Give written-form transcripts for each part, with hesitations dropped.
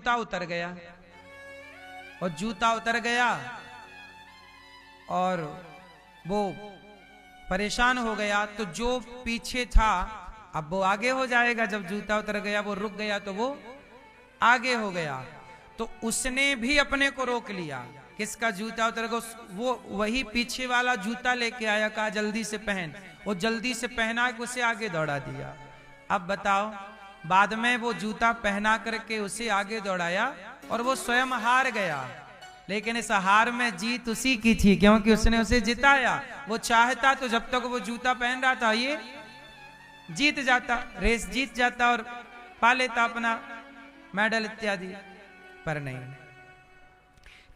जूता उतर गया, और जूता उतर गया और वो परेशान हो गया। तो जो पीछे था अब वो आगे हो जाएगा, जब जूता उतर गया वो रुक गया तो वो आगे हो गया। तो उसने भी अपने को रोक लिया, किसका जूता उतर गया, वो वही पीछे वाला जूता लेके आया, कहा जल्दी से पहन। वो जल्दी से पहना के उसे आगे दौड़ा दिया। अब बताओ, बाद में वो जूता पहना करके उसे आगे दौड़ाया और वो स्वयं हार गया, लेकिन इस हार में जीत उसी की थी, क्योंकि उसने उसे जिताया। वो चाहता तो जब तक वो जूता पहन रहा था ये जीत जाता, रेस जीत जाता और पा लेता अपना मेडल इत्यादि, पर नहीं।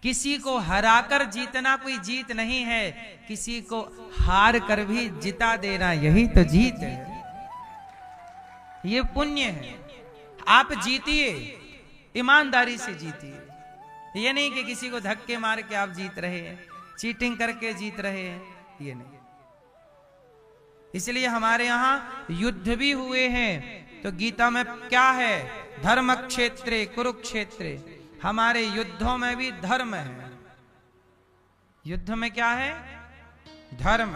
किसी को हराकर जीतना कोई जीत नहीं है, किसी को हार कर भी जिता देना यही तो जीत है, ये पुण्य है। आप जीतिए, ईमानदारी से जीतिए, ये नहीं कि किसी को धक्के मार के आप जीत रहे हैं, चीटिंग करके जीत रहे हैं, ये नहीं। इसलिए हमारे यहाँ युद्ध भी हुए हैं, तो गीता में क्या है, धर्म क्षेत्रे कुरुक्षेत्रे, हमारे युद्धों में भी धर्म है। युद्ध में क्या है, धर्म।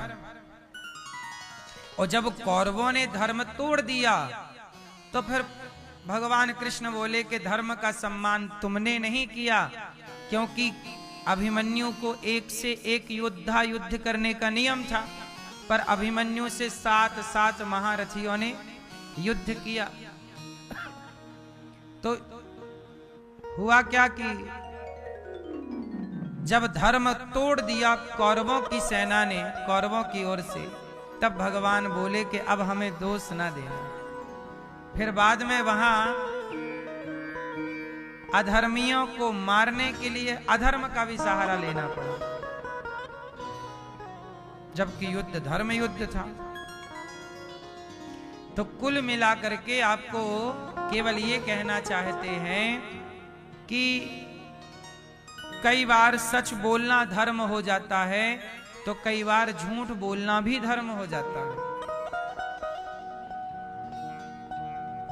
और जब कौरवों ने धर्म तोड़ दिया तो फिर भगवान कृष्ण बोले कि धर्म का सम्मान तुमने नहीं किया, क्योंकि अभिमन्यु को एक से एक योद्धा युद्ध करने का नियम था, पर अभिमन्यु से 7 महारथियों ने युद्ध किया। तो हुआ क्या कि जब धर्म तोड़ दिया कौरवों की सेना ने, कौरवों की ओर से, तब भगवान बोले कि अब हमें दोष ना देना। फिर बाद में वहां अधर्मियों को मारने के लिए अधर्म का भी सहारा लेना पड़ा, जबकि युद्ध धर्म युद्ध था। तो कुल मिलाकर के आपको केवल ये कहना चाहते हैं कि कई बार सच बोलना धर्म हो जाता है, तो कई बार झूठ बोलना भी धर्म हो जाता है।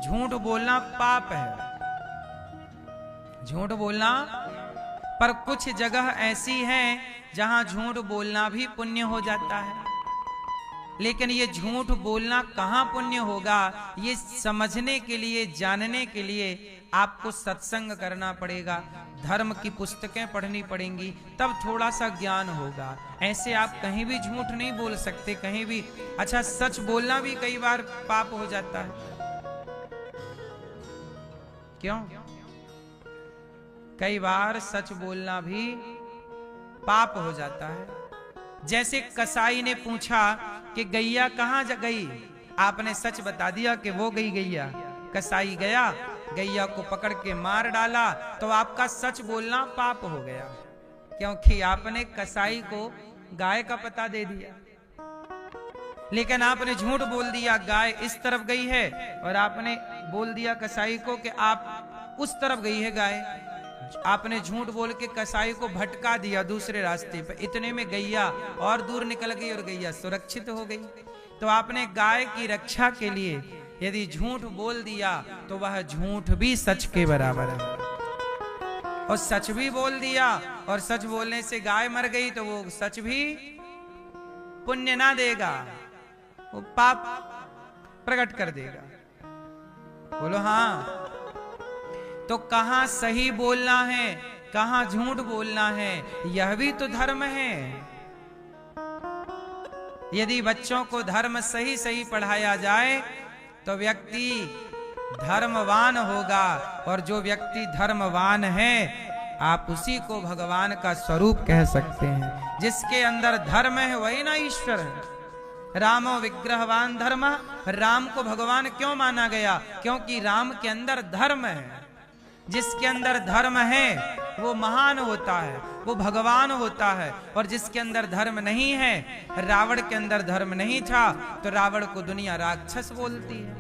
झूठ बोलना पाप है, झूठ बोलना, पर कुछ जगह ऐसी है जहां झूठ बोलना भी पुण्य हो जाता है। लेकिन ये झूठ बोलना कहां पुण्य होगा, ये समझने के लिए, जानने के लिए आपको सत्संग करना पड़ेगा, धर्म की पुस्तकें पढ़नी पड़ेंगी, तब थोड़ा सा ज्ञान होगा। ऐसे आप कहीं भी झूठ नहीं बोल सकते, कहीं भी। अच्छा, सच बोलना भी कई बार पाप हो जाता है, क्यों? कई बार सच बोलना भी पाप हो जाता है। जैसे कसाई ने पूछा कि गैया कहां गई, आपने सच बता दिया कि वो गई गैया। कसाई गया, गैया को पकड़ के मार डाला, तो आपका सच बोलना पाप हो गया, क्योंकि आपने कसाई को गाय का पता दे दिया। लेकिन आपने झूठ बोल दिया, गाय इस तरफ गई है, और आपने बोल दिया कसाई को कि आप उस तरफ गई है गाय। आपने झूठ बोल के कसाई को भटका दिया दूसरे रास्ते पर। इतने में गैया और दूर निकल गई और गैया सुरक्षित हो गई। तो आपने गाय की रक्षा के लिए यदि झूठ बोल दिया तो वह झूठ भी सच के बराबर है, और सच भी बोल दिया और सच बोलने से गाय मर गई तो वो सच भी पुण्य ना देगा, वो पाप प्रकट कर देगा। बोलो हाँ। तो कहां सही बोलना है, कहां झूठ बोलना है, यह भी तो धर्म है। यदि बच्चों को धर्म सही सही पढ़ाया जाए तो व्यक्ति धर्मवान होगा, और जो व्यक्ति धर्मवान है आप उसी को भगवान का स्वरूप कह सकते हैं। जिसके अंदर धर्म है वही ना ईश्वर है। रामो विग्रहवान धर्म, राम को भगवान क्यों माना गया, क्योंकि राम के अंदर धर्म है। जिसके अंदर धर्म है वो महान होता है, वो भगवान होता है। और जिसके अंदर धर्म नहीं है, रावण के अंदर धर्म नहीं था तो रावण को दुनिया राक्षस बोलती है,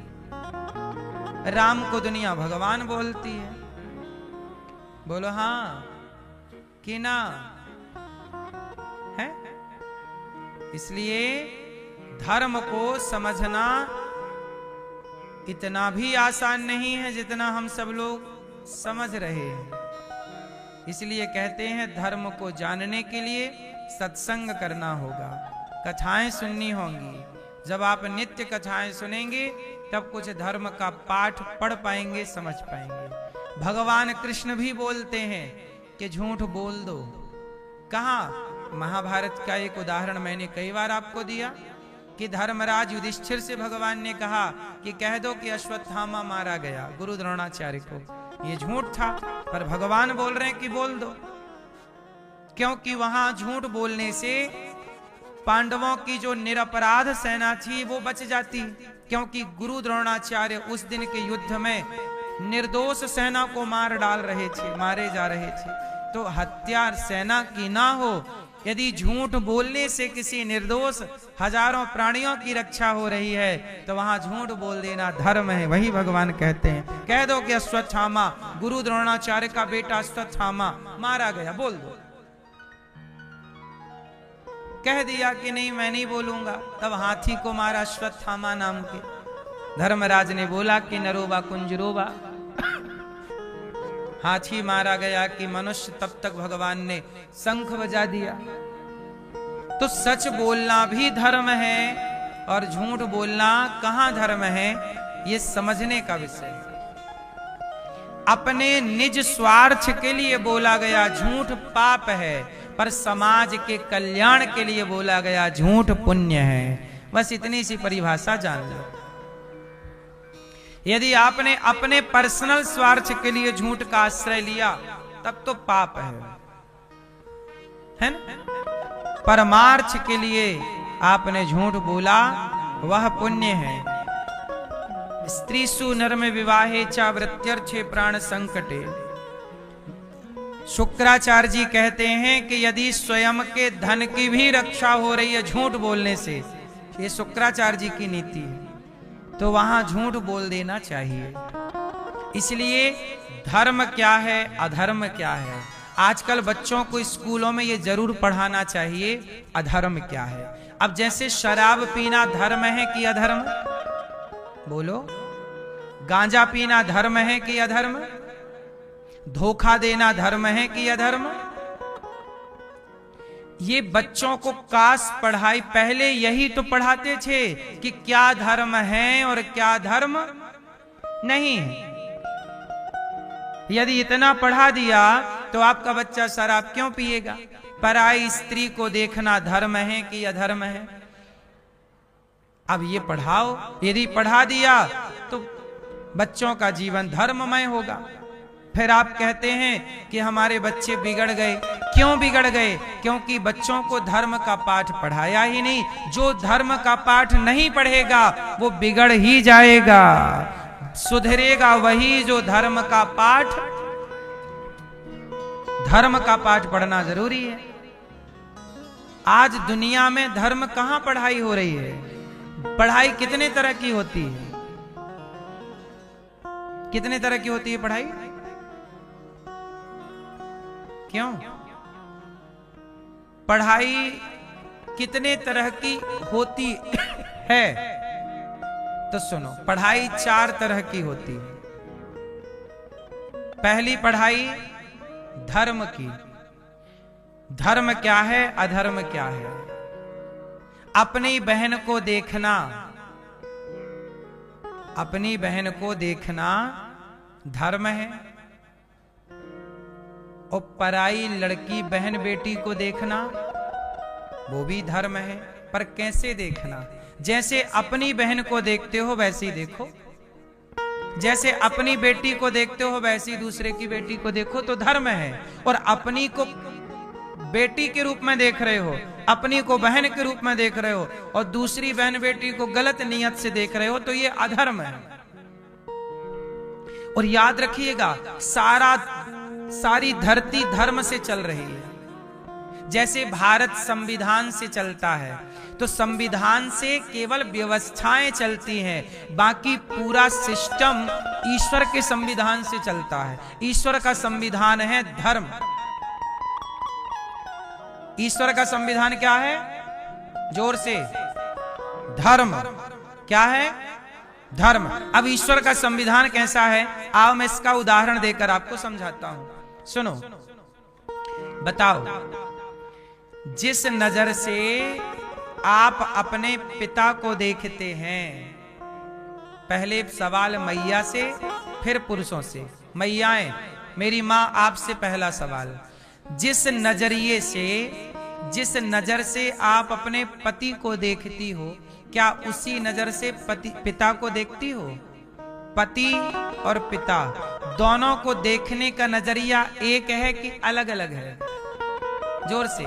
राम को दुनिया भगवान बोलती है। बोलो हाँ कि ना है। इसलिए धर्म को समझना इतना भी आसान नहीं है जितना हम सब लोग समझ रहे हैं। इसलिए कहते हैं धर्म को जानने के लिए सत्संग करना होगा, कथाएं सुननी होंगी। जब आप नित्य कथाएं सुनेंगे तब कुछ धर्म का पाठ पढ़ पाएंगे, समझ पाएंगे। भगवान कृष्ण भी बोलते हैं कि झूठ बोल दो। कहाँ? महाभारत का एक उदाहरण मैंने कई बार आपको दिया कि धर्मराज युधिष्ठिर से भगवान ने कहा कि कह दो कि अश्वत्थामा मारा गया गुरु द्रोणाचार्य को। ये झूठ था, पर भगवान बोल रहे हैं कि बोल दो, क्योंकि वहां झूठ बोलने से पांडवों की जो निरपराध सेना थी वो बच जाती, क्योंकि गुरु द्रोणाचार्य उस दिन के युद्ध में निर्दोष सेना को मार डाल रहे थे, मारे जा रहे थे। तो हत्या सेना की ना हो, यदि झूठ बोलने से किसी निर्दोष हजारों प्राणियों की रक्षा हो रही है तो वहां झूठ बोल देना धर्म है। वही भगवान कहते हैं, कह दो कि अश्वत्थामा, गुरु द्रोणाचार्य का बेटा अश्वत्थामा मारा गया, बोल दो। कह दिया कि नहीं मैं नहीं बोलूंगा, तब हाथी को मारा अश्वत्थामा नाम के। धर्मराज ने बोला कि नरोबा कुंजरोबा, हाथी मारा गया कि मनुष्य। तब तक भगवान ने शंख बजा दिया। तो सच बोलना भी धर्म है और झूठ बोलना कहां धर्म है, ये समझने का विषय है। अपने निज स्वार्थ के लिए बोला गया झूठ पाप है, पर समाज के कल्याण के लिए बोला गया झूठ पुण्य है। बस इतनी सी परिभाषा जान लो। यदि आपने अपने पर्सनल स्वार्थ के लिए झूठ का आश्रय लिया तब तो पाप है ना? परमार्थ के लिए आपने झूठ बोला वह पुण्य है। स्त्रीसु नर्म विवाहे चा वृत्यर्थे प्राण संकटे। शुक्राचार्य जी कहते हैं कि यदि स्वयं के धन की भी रक्षा हो रही है झूठ बोलने से, ये शुक्राचार्य जी की नीति है, तो वहां झूठ बोल देना चाहिए। इसलिए धर्म क्या है, अधर्म क्या है, आजकल बच्चों को स्कूलों में ये जरूर पढ़ाना चाहिए अधर्म क्या है। अब जैसे शराब पीना धर्म है कि अधर्म, बोलो। गांजा पीना धर्म है कि अधर्म, धोखा देना धर्म है कि अधर्म। ये बच्चों को काश पढ़ाई पहले यही तो पढ़ाते थे कि क्या धर्म है और क्या धर्म नहीं है। यदि इतना पढ़ा दिया तो आपका बच्चा शराब क्यों पिएगा? पराई स्त्री को देखना धर्म है कि अधर्म है? अब ये पढ़ाओ, यदि पढ़ा दिया तो बच्चों का जीवन धर्ममय होगा। फिर आप कहते हैं कि हमारे बच्चे बिगड़ गए। क्यों बिगड़ गए? क्योंकि बच्चों को धर्म का पाठ पढ़ाया ही नहीं। जो धर्म का पाठ नहीं पढ़ेगा वो बिगड़ ही जाएगा। सुधरेगा वही जो धर्म का पाठ पढ़ना जरूरी है। आज दुनिया में धर्म कहां पढ़ाई हो रही है? पढ़ाई कितने तरह की होती है? कितने तरह की होती है पढ़ाई? क्यों? पढ़ाई कितने तरह की होती है? तो सुनो, पढ़ाई 4 तरह की होती है। पहली पढ़ाई धर्म की। धर्म क्या है, अधर्म क्या है? अपनी बहन को देखना, अपनी बहन को देखना धर्म है। और पराई लड़की बहन बेटी को देखना वो भी धर्म है। पर कैसे देखना? जैसे अपनी बहन को देखते हो वैसे ही देखो, जैसे अपनी बेटी को देखते हो वैसे ही दूसरे की बेटी को देखो तो धर्म है। और अपनी को बेटी के रूप में देख रहे हो, अपनी को बहन के रूप में देख रहे हो और दूसरी बहन बेटी को गलत नियत से देख रहे हो तो ये अधर्म है। और याद रखिएगा, सारी धरती धर्म से चल रही है। जैसे भारत संविधान से चलता है तो संविधान से केवल व्यवस्थाएं चलती हैं, बाकी पूरा सिस्टम ईश्वर के संविधान से चलता है। ईश्वर का संविधान है धर्म। ईश्वर का संविधान क्या है? जोर से, धर्म। क्या है? धर्म। अब ईश्वर का संविधान कैसा है, आओ मैं इसका उदाहरण देकर आपको समझाता हूं। सुनो, बताओ, जिस नजर से आप अपने पिता को देखते हैं, पहले सवाल मैया से फिर पुरुषों से। मैयाएं, मेरी मां, आपसे पहला सवाल, जिस नजर से आप अपने पति को देखती हो, क्या उसी नजर से पिता को देखती हो? पति और पिता दोनों को देखने का नजरिया एक है कि अलग अलग है? जोर से,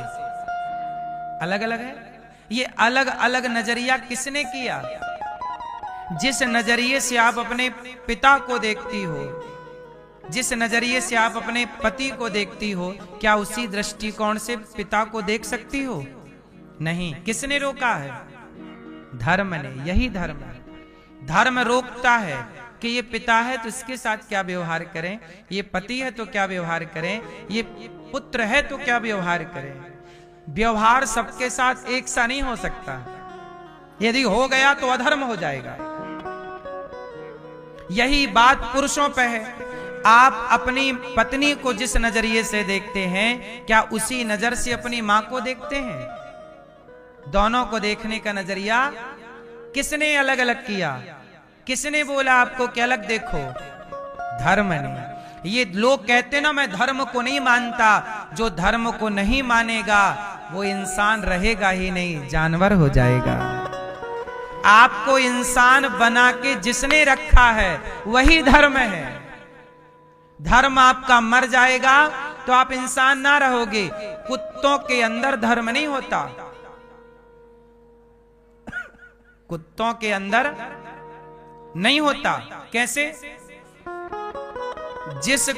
अलग अलग है। ये अलग अलग नजरिया किसने किया? जिस नजरिए से आप अपने पिता को देखती हो, जिस नजरिए से आप अपने पति को देखती हो, क्या उसी दृष्टिकोण से पिता को देख सकती हो? नहीं। किसने रोका है? धर्म ने। यही धर्म है। धर्म रोकता है कि ये पिता है तो इसके साथ क्या व्यवहार करें, ये पति है तो क्या व्यवहार करें, ये पुत्र है तो क्या व्यवहार करें। व्यवहार सबके साथ एक सा नहीं हो सकता। यदि हो गया तो अधर्म हो जाएगा। यही बात पुरुषों पे है। आप अपनी पत्नी को जिस नजरिए से देखते हैं, क्या उसी नजर से अपनी मां को देखते हैं? दोनों को देखने का नजरिया किसने अलग अलग किया? किसने बोला आपको कि अलग देखो? धर्म ने। ये लोग कहते ना, मैं धर्म को नहीं मानता। जो धर्म को नहीं मानेगा वो इंसान रहेगा ही नहीं, जानवर हो जाएगा। आपको इंसान बना के जिसने रखा है वही धर्म है। धर्म आपका मर जाएगा तो आप इंसान ना रहोगे। कुत्तों के अंदर धर्म नहीं होता। कुत्तों के अंदर नहीं होता। कैसे? जिस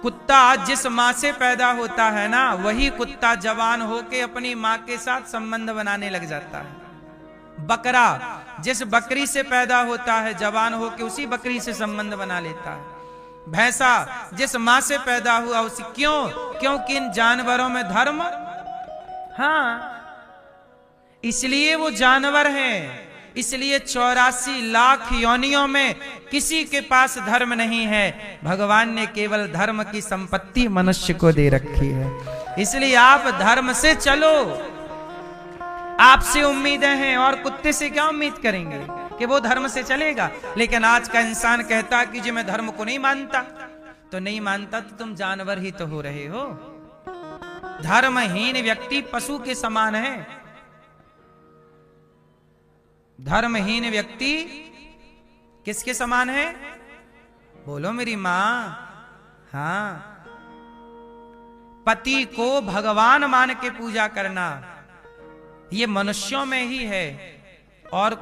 कुत्ता जिस मां से पैदा होता है ना, वही कुत्ता जवान होके अपनी मां के साथ संबंध बनाने लग जाता है। बकरा जिस बकरी से पैदा होता है, जवान होके उसी बकरी से संबंध बना लेता है। भैंसा जिस मां से पैदा हुआ उसी। क्यों? क्योंकि इन जानवरों में धर्म, हाँ, इसलिए वो जानवर हैं। इसलिए 84 लाख योनियों में किसी के पास धर्म नहीं है। भगवान ने केवल धर्म की संपत्ति मनुष्य को दे रखी है। इसलिए आप धर्म से चलो। आपसे उम्मीदें हैं और कुत्ते से क्या उम्मीद करेंगे कि वो धर्म से चलेगा? लेकिन आज का इंसान कहता कि जी मैं धर्म को नहीं मानता। तो नहीं मानता तो तुम जानवर ही तो हो रहे हो। धर्महीन व्यक्ति पशु के समान है। धर्महीन व्यक्ति किसके समान है? बोलो मेरी मां। हाँ, पति को भगवान मान के पूजा करना ये मनुष्यों में ही है। और